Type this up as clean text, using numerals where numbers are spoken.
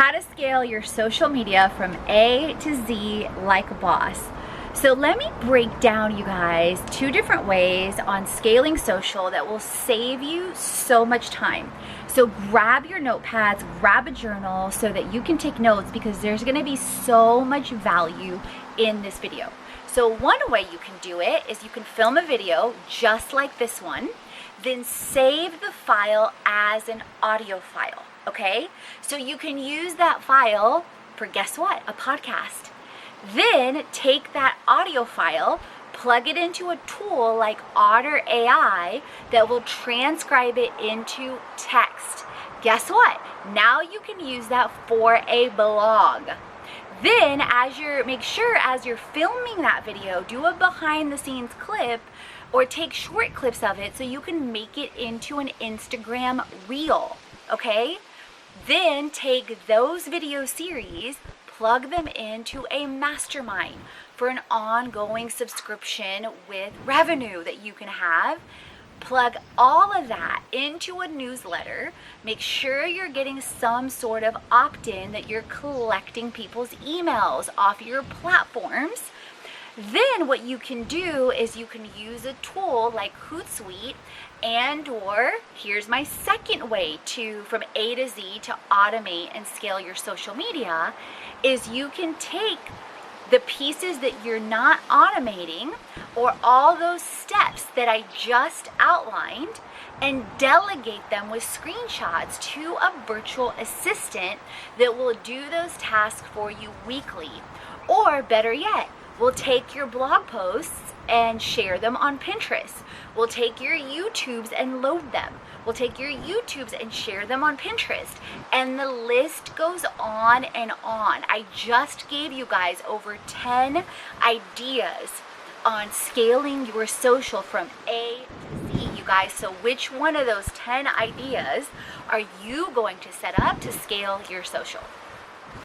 how to scale your social media from A to Z like a boss. So let me break down, you guys, 2 different ways on scaling social that will save you so much time. So grab your notepads, grab a journal so that you can take notes, because there's going to be so much value in this video. So one way you can do it is you can film a video just like this one, then save the file as an audio file, okay? So you can use that file for, guess what, a podcast. Then take that audio file, plug it into a tool like Otter AI that will transcribe it into text. Guess what? Now you can use that for a blog. Then make sure as you're filming that video, do a behind the scenes clip or take short clips of it so you can make it into an Instagram reel, okay? Then take those video series, plug them into a mastermind for an ongoing subscription with revenue that you can have. Plug all of that into a newsletter. Make sure you're getting some sort of opt-in, that you're collecting people's emails off your platforms. Then what you can do is you can use a tool like Hootsuite, or here's my second way from A to Z to automate and scale your social media, is you can take the pieces that you're not automating, or all those steps that I just outlined, and delegate them with screenshots to a virtual assistant that will do those tasks for you weekly. Or better yet, we'll take your blog posts and share them on Pinterest. We'll take your YouTubes and load them. We'll take your YouTubes and share them on Pinterest. And the list goes on and on. I just gave you guys over 10 ideas on scaling your social from A to Z, you guys. So which one of those 10 ideas are you going to set up to scale your social?